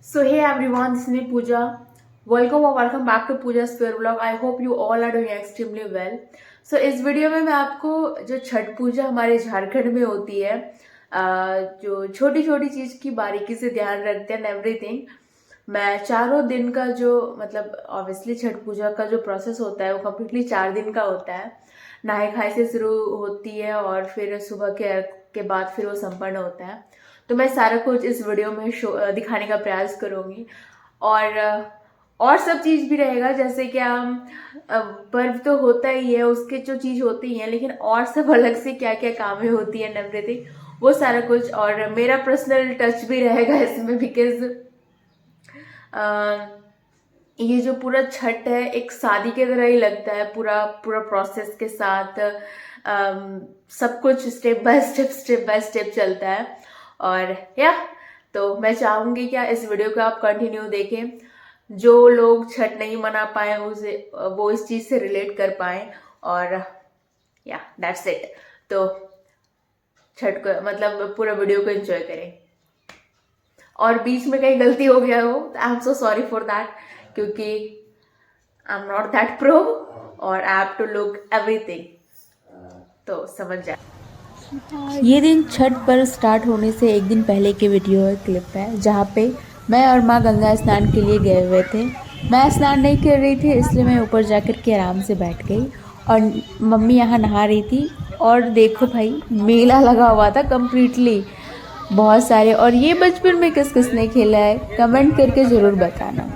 So hey everyone, this is me Pooja. Welcome or welcome back to Pooja's Fair Vlog. I hope you all are doing extremely well. So इस video में मैं आपको जो छठ पूजा हमारे झारखंड में होती है, जो छोटी छोटी चीज की बारीकी से ध्यान रखते हैं एवरीथिंग, मैं चारों दिन का जो मतलब ऑब्वियसली छठ पूजा का जो प्रोसेस होता है वो कम्प्लीटली 4 दिन का होता है। नहाए खाए से शुरू होती है और फिर सुबह के बाद फिर वो संपन्न होता है। तो मैं सारा कुछ इस वीडियो में दिखाने का प्रयास करूंगी और सब चीज़ भी रहेगा, जैसे कि हम पर्व तो होता ही है, उसके जो चीज़ होती हैं, लेकिन और सब अलग से क्या क्या कामें होती है एवरीथिंग, वो सारा कुछ। और मेरा पर्सनल टच भी रहेगा इसमें बिकॉज ये जो पूरा छठ है एक शादी की तरह ही लगता है, पूरा पूरा प्रोसेस के साथ सब कुछ स्टेप बाय स्टेप चलता है। और तो मैं चाहूँगी क्या इस वीडियो को आप कंटिन्यू देखें, जो लोग छठ नहीं मना पाए उसे वो इस चीज़ से रिलेट कर पाए, और दैट्स इट। तो छठ को मतलब पूरा वीडियो को एंजॉय करें, और बीच में कहीं गलती हो गया हो तो I am so sorry for that, क्योंकि I am not that pro और I have to look everything, तो समझ जाए। ये दिन छठ पर्व स्टार्ट होने से एक दिन पहले की वीडियो क्लिप है, जहाँ पे मैं और माँ गंगा स्नान के लिए गए हुए थे। मैं स्नान नहीं कर रही थी, इसलिए मैं ऊपर जाकर के आराम से बैठ गई और मम्मी यहाँ नहा रही थी। और देखो भाई, मेला लगा हुआ था कम्प्लीटली, बहुत सारे। और ये बचपन में किस किस ने खेला है, कमेंट करके ज़रूर बताना।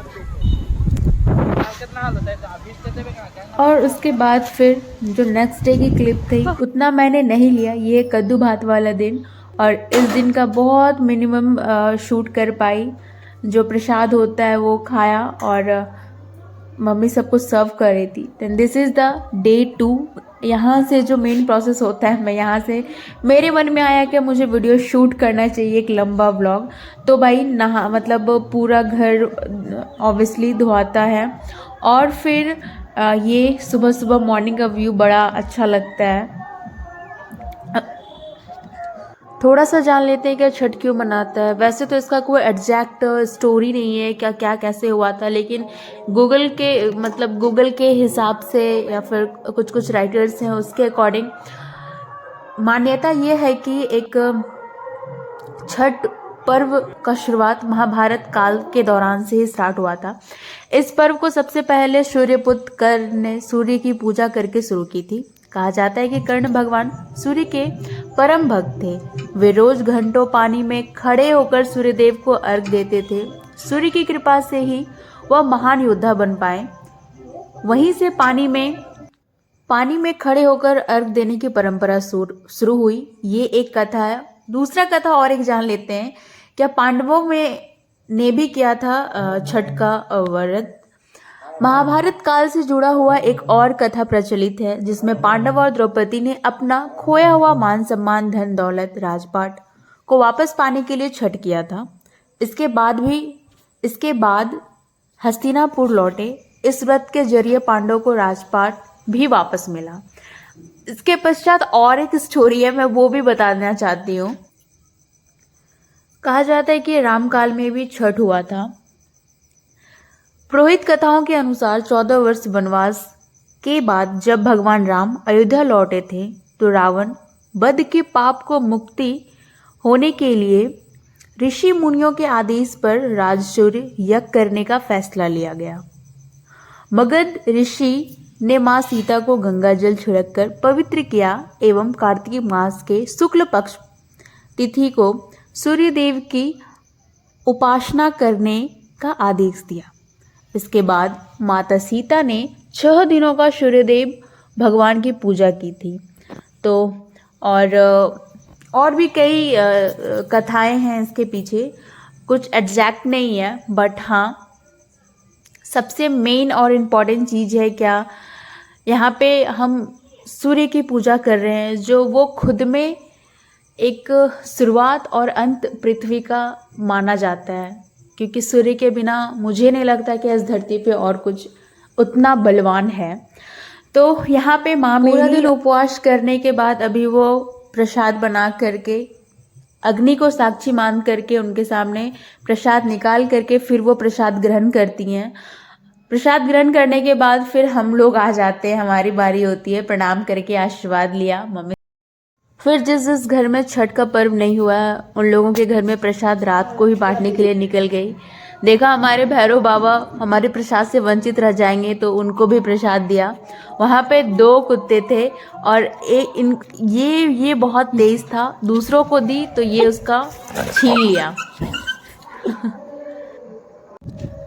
और उसके बाद फिर जो नेक्स्ट डे की क्लिप थी उतना मैंने नहीं लिया, ये कद्दू भात वाला दिन, और इस दिन का बहुत मिनिमम शूट कर पाई। जो प्रसाद होता है वो खाया और मम्मी सबको सर्व कर रही थी। Then this is the day 2। यहाँ से जो मेन प्रोसेस होता है, मैं यहाँ से मेरे मन में आया कि मुझे वीडियो शूट करना चाहिए, एक लंबा व्लॉग। तो भाई नहा मतलब पूरा घर ऑब्वियसली धोता है, और फिर ये सुबह सुबह मॉर्निंग का व्यू बड़ा अच्छा लगता है। थोड़ा सा जान लेते हैं क्या छठ क्यों मनाता है। वैसे तो इसका कोई एग्जैक्ट स्टोरी नहीं है क्या क्या कैसे हुआ था, लेकिन गूगल के हिसाब से या फिर कुछ कुछ राइटर्स हैं उसके अकॉर्डिंग मान्यता ये है कि एक छठ पर्व का शुरुआत महाभारत काल के दौरान से ही स्टार्ट हुआ था। इस पर्व को सबसे पहले सूर्यपुत्र कर्ण ने सूर्य की पूजा करके शुरू की थी। कहा जाता है कि कर्ण भगवान सूर्य के परम भक्त थे। वे रोज घंटों पानी में खड़े होकर सूर्यदेव को अर्घ देते थे। सूर्य की कृपा से ही वह महान योद्धा बन पाए। वहीं से पानी में खड़े होकर अर्घ देने की परंपरा शुरू हुई। ये एक कथा है। दूसरा कथा और एक जान लेते हैं, क्या पांडवों में ने भी किया था छठ का व्रत। महाभारत काल से जुड़ा हुआ एक और कथा प्रचलित है, जिसमें पांडव और द्रौपदी ने अपना खोया हुआ मान सम्मान, धन दौलत, राजपाट को वापस पाने के लिए छठ किया था। इसके बाद हस्तिनापुर लौटे। इस व्रत के जरिए पांडवों को राजपाट भी वापस मिला। इसके पश्चात और एक स्टोरी है, मैं वो भी बताना चाहती हूँ। कहा जाता है कि रामकाल में भी छठ हुआ था। पुरोहित कथाओं के अनुसार 14 वर्ष वनवास के बाद जब भगवान राम अयोध्या लौटे थे, तो रावण वध के पाप को मुक्ति होने के लिए ऋषि मुनियों के आदेश पर राजसूय यज्ञ करने का फैसला लिया गया। मगध ऋषि ने मां सीता को गंगा जल छिड़क कर पवित्र किया एवं कार्तिक मास के शुक्ल पक्ष तिथि को सूर्यदेव की उपासना करने का आदेश दिया। इसके बाद माता सीता ने 6 दिनों का सूर्यदेव भगवान की पूजा की थी। तो और भी कई कथाएं हैं इसके पीछे, कुछ एग्जैक्ट नहीं है, बट हाँ सबसे मेन और इम्पॉर्टेंट चीज़ है क्या, यहाँ पे हम सूर्य की पूजा कर रहे हैं, जो वो खुद में एक शुरुआत और अंत पृथ्वी का माना जाता है। क्योंकि सूर्य के बिना मुझे नहीं लगता कि इस धरती पे और कुछ उतना बलवान है। तो यहाँ पे माँ पूरा दिन उपवास करने के बाद अभी वो प्रसाद बना करके अग्नि को साक्षी मान करके उनके सामने प्रसाद निकाल करके फिर वो प्रसाद ग्रहण करती हैं। प्रसाद ग्रहण करने के बाद फिर हम लोग आ जाते हैं, हमारी बारी होती है, प्रणाम करके आशीर्वाद लिया मम्मी। फिर जिस जिस घर में छठ का पर्व नहीं हुआ उन लोगों के घर में प्रसाद रात को ही बांटने के लिए निकल गई। देखा हमारे भैरव बाबा हमारे प्रसाद से वंचित रह जाएंगे तो उनको भी प्रसाद दिया। वहाँ पे 2 कुत्ते थे और ये बहुत तेज था, दूसरों को दी तो ये उसका छीन लिया।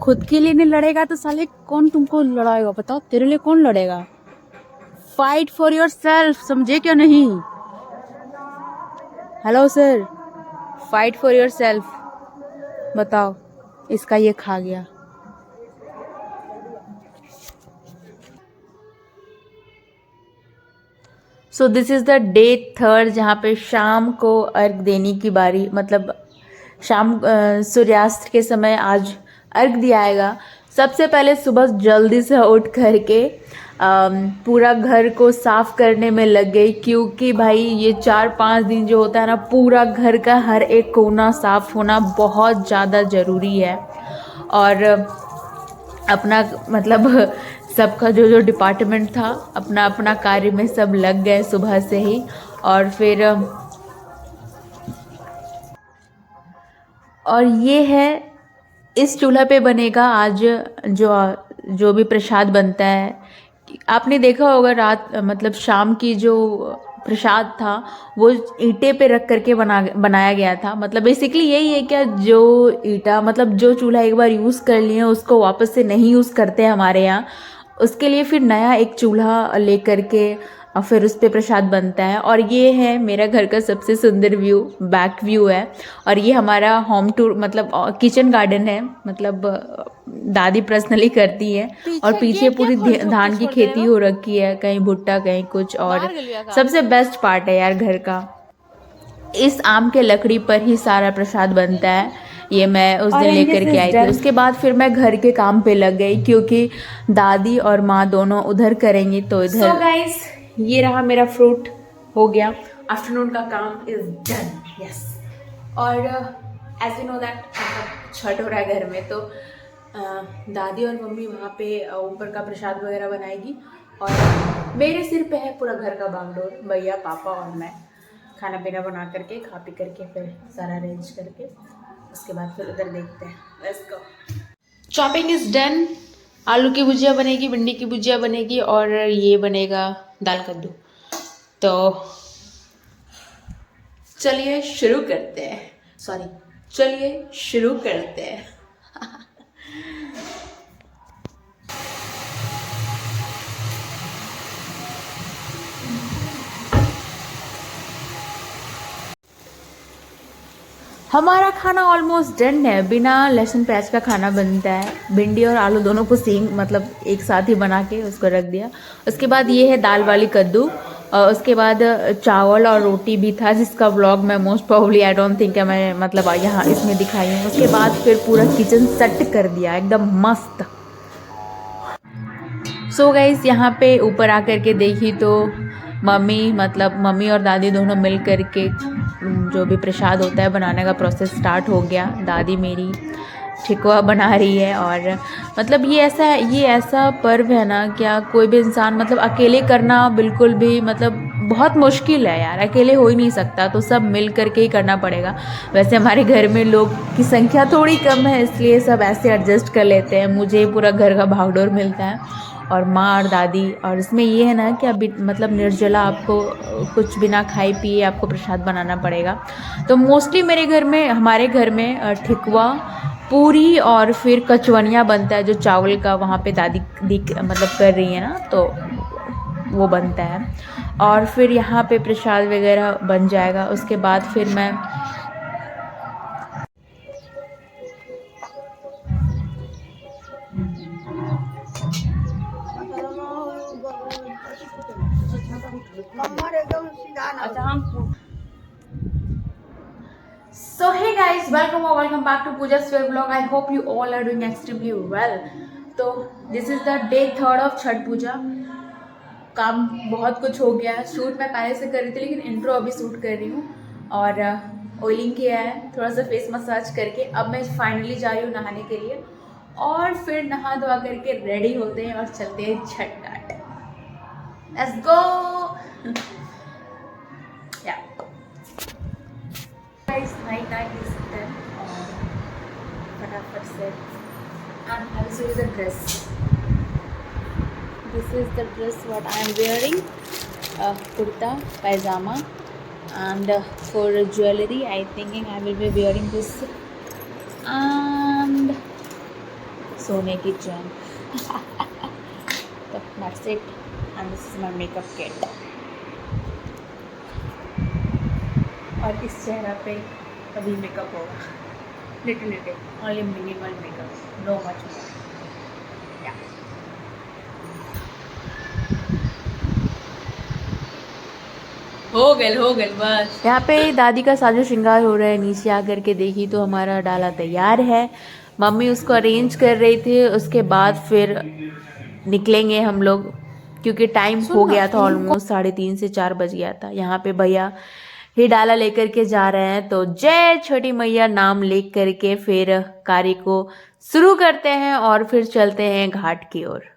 खुद के लिए नहीं लड़ेगा तो साले कौन तुमको लड़ाएगा? बताओ, तेरे लिए कौन लड़ेगा? फाइट फॉर योर सेल्फ, समझे क्या नहीं? Hello sir, fight for your self. बताओ, इसका ये खा गया। So this is the day 3 जहाँ पे शाम को अर्घ देने की बारी, मतलब शाम सूर्यास्त के समय आज अर्घ दिया आएगा। सबसे पहले सुबह जल्दी से उठ करके पूरा घर को साफ करने में लग गई, क्योंकि भाई ये 4-5 दिन जो होता है ना, पूरा घर का हर एक कोना साफ होना बहुत ज़्यादा ज़रूरी है। और अपना मतलब सबका जो जो डिपार्टमेंट था अपना अपना कार्य में सब लग गए सुबह से ही। और ये है, इस चूल्हा पे बनेगा आज जो भी प्रसाद बनता है। आपने देखा होगा रात मतलब शाम की जो प्रसाद था वो ईंटे पे रख करके बनाया गया था। मतलब बेसिकली यही है क्या, जो ईंटा मतलब जो चूल्हा एक बार यूज़ कर लिए उसको वापस से नहीं यूज़ करते हमारे यहाँ, उसके लिए फिर नया एक चूल्हा ले करके फिर उस पर प्रसाद बनता है। और ये है मेरा घर का सबसे सुंदर व्यू, बैक व्यू है। और ये हमारा होम टूर मतलब किचन गार्डन है, मतलब दादी पर्सनली करती है। और पीछे पूरी धान की खेती हो रखी है, कहीं भुट्टा कहीं कुछ। और सबसे बेस्ट पार्ट है यार घर का, इस आम के लकड़ी पर ही सारा प्रसाद बनता है। ये मैं उस दिन लेकर के आई थी। उसके बाद फिर मैं घर के काम पे लग गई, क्योंकि दादी और माँ दोनों उधर करेंगी तो इधर। सो गाइस, ये रहा मेरा फ्रूट, हो गया, आफ्टरनून का काम इज डन। यस। और as you know that Chhath हो रहा है घर में, तो दादी और मम्मी वहाँ पे ऊपर का प्रसाद वगैरह बनाएगी और मेरे सिर पे है पूरा घर का बागडोर। भैया, पापा और मैं खाना पीना बना करके खा पी करके फिर सारा अरेंज करके उसके बाद फिर उधर देखते हैं। Let's go. Chopping is done. आलू की भुजिया बनेगी, भिंडी की भुजिया बनेगी और ये बनेगा दाल कद्दू। तो चलिए शुरू करते हैं। हमारा खाना ऑलमोस्ट डन है। बिना लहसुन प्याज का खाना बनता है। भिंडी और आलू दोनों को सेम मतलब एक साथ ही बना के उसको रख दिया। उसके बाद ये है दाल वाली कद्दू, और उसके बाद चावल और रोटी भी था, जिसका व्लॉग मैं most probably I don't think मैं मतलब यहाँ इसमें दिखाई हूँ। उसके बाद फिर पूरा किचन सेट कर दिया एकदम मस्त। सो गाइस, यहाँ पे ऊपर आकर के देखी तो मम्मी और दादी दोनों मिल कर के जो भी प्रसाद होता है बनाने का प्रोसेस स्टार्ट हो गया। दादी मेरी ठेकुआ बना रही है। और मतलब ये ऐसा पर्व है ना, क्या कोई भी इंसान मतलब अकेले करना बिल्कुल भी मतलब बहुत मुश्किल है यार, अकेले हो ही नहीं सकता, तो सब मिल करके ही करना पड़ेगा। वैसे हमारे घर में लोग की संख्या थोड़ी कम है, इसलिए सब ऐसे एडजस्ट कर लेते हैं। मुझे पूरा घर का भागदौड़ मिलता है और माँ और दादी। और इसमें ये है ना कि अभी मतलब निर्जला आपको कुछ बिना खाए पिए आपको प्रसाद बनाना पड़ेगा। तो मोस्टली हमारे घर में ठेकुआ, पूरी और फिर कचवनिया बनता है, जो चावल का वहाँ पे दादी मतलब कर रही है ना, तो वो बनता है। और फिर यहाँ पे प्रसाद वगैरह बन जाएगा। उसके बाद फिर मैं So hey guys, welcome back to Pooja's Fair Vlog. I hope you all are doing extremely well. तो this is the day 3 of Chhath पूजा। काम बहुत कुछ हो गया है। शूट मैं पहले से कर रही थी, लेकिन इंट्रो अभी शूट कर रही हूँ। और ऑयलिंग किया है, थोड़ा सा फेस मसाज करके अब मैं फाइनली जा रही हूँ नहाने के लिए और फिर नहा धोआ करके रेडी होते हैं और चलते हैं छठ घाट। Let's go. या गाइस, नाइट इज डन और फटाफट से and I will show you the dress. This is the dress what I am wearing. Kurta, pajama, and for jewelry, I thinking I will be wearing this and सोने की चैन. So that's it, and this is my makeup kit. और इस चेहरा पे अभी makeup होगा. Little, only minimal makeup, no much more. Yeah. हो गए बस. यहाँ पे दादी का साजो श्रृंगार हो रहा है. नीचे आकर के देखी तो हमारा डाला तैयार है. मम्मी उसको अरेंज कर रही थी. उसके बाद फिर निकलेंगे हम लोग क्योंकि टाइम हो गया था, ऑलमोस्ट 3:30 से 4 बज गया था. यहाँ पे भैया ही डाला लेकर के जा रहे हैं. तो जय छोटी मैया नाम लेकर करके फिर कार्य को शुरू करते हैं और फिर चलते हैं घाट की ओर.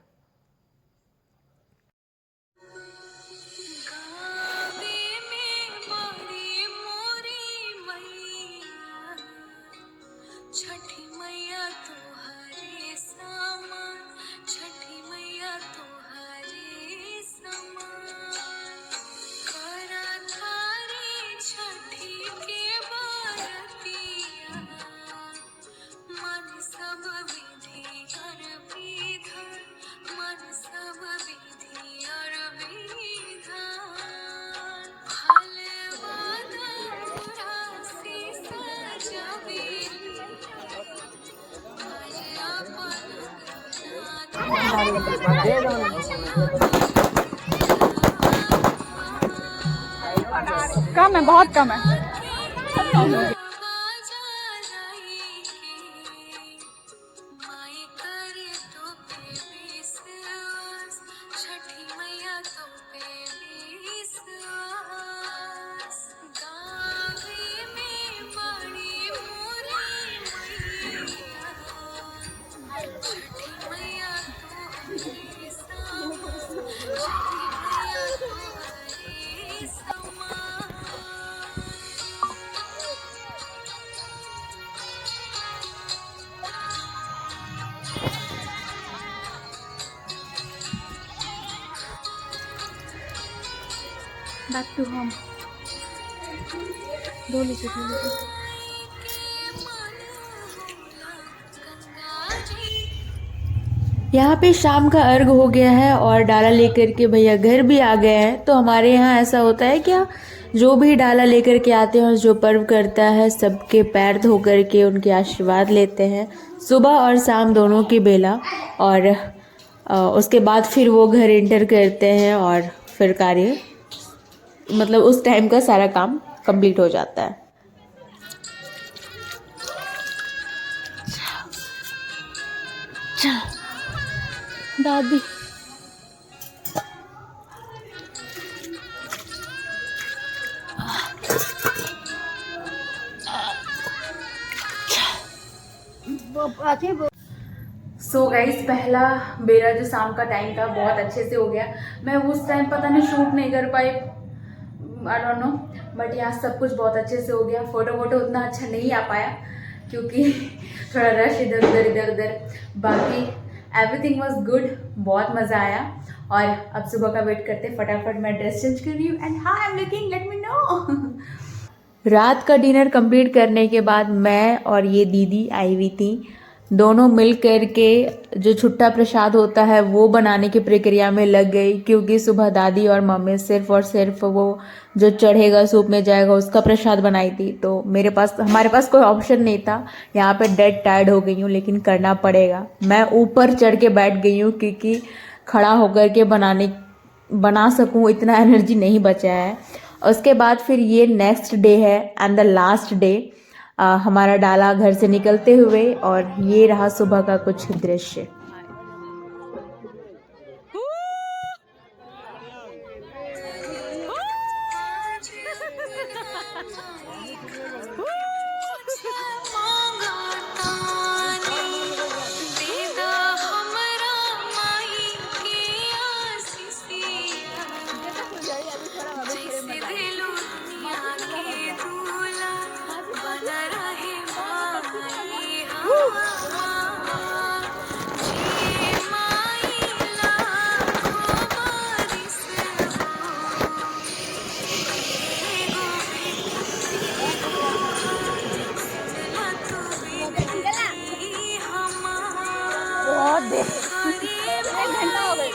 कम है, बहुत कम है. Back to home. दो लीजिए. यहाँ पे शाम का अर्घ हो गया है और डाला लेकर के भैया घर भी आ गए हैं. तो हमारे यहाँ ऐसा होता है क्या, जो भी डाला लेकर के आते हैं और जो पर्व करता है सबके पैर धो करके उनके आशीर्वाद लेते हैं सुबह और शाम दोनों की बेला. और उसके बाद फिर वो घर एंटर करते हैं और फिर कार्य मतलब उस टाइम का सारा काम कंप्लीट हो जाता है. दादी सो गाइस, पहला मेरा जो शाम का टाइम था बहुत अच्छे से हो गया. मैं उस टाइम पता नहीं शूट नहीं कर पाई, आई डोंट नो, बट यहाँ सब कुछ बहुत अच्छे से हो गया. फोटो उतना अच्छा नहीं आ पाया क्योंकि थोड़ा रश इधर उधर. बाकी एवरीथिंग वाज गुड, बहुत मज़ा आया. और अब सुबह का वेट करते फटाफट मैं ड्रेस चेंज कर रही हूँ. And how I am looking, let me know. रात का डिनर कंप्लीट करने के बाद मैं और ये दीदी आई हुई थी. दोनों मिल कर के जो छुट्टा प्रसाद होता है वो बनाने की प्रक्रिया में लग गई क्योंकि सुबह दादी और मम्मी सिर्फ और सिर्फ वो जो चढ़ेगा सूप में जाएगा उसका प्रसाद बनाई थी. तो हमारे पास कोई ऑप्शन नहीं था. यहाँ पे डेड टायर्ड हो गई हूँ लेकिन करना पड़ेगा. मैं ऊपर चढ़ के बैठ गई हूँ क्योंकि खड़ा होकर के बना सकूँ इतना एनर्जी नहीं बचा है. उसके बाद फिर ये नेक्स्ट डे है एंड द लास्ट डे, हमारा डाला घर से निकलते हुए. और ये रहा सुबह का कुछ दृश्य. घंटा हो गया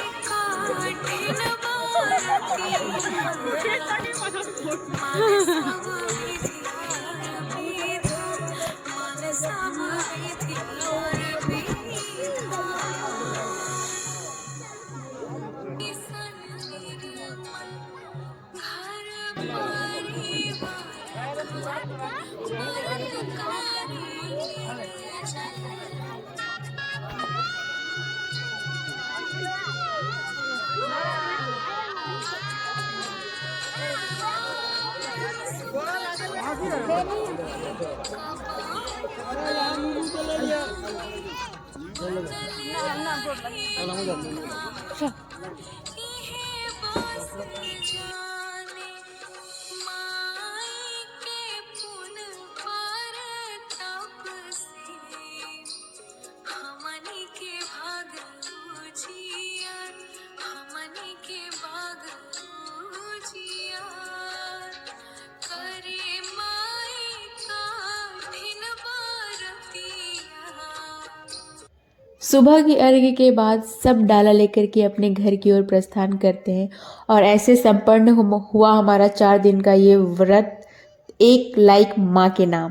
सुबह की अर्घ्य के बाद सब डाला लेकर के अपने घर की ओर प्रस्थान करते हैं और ऐसे संपन्न हुआ हमारा 4 दिन का ये व्रत 1 लाइक माँ के नाम।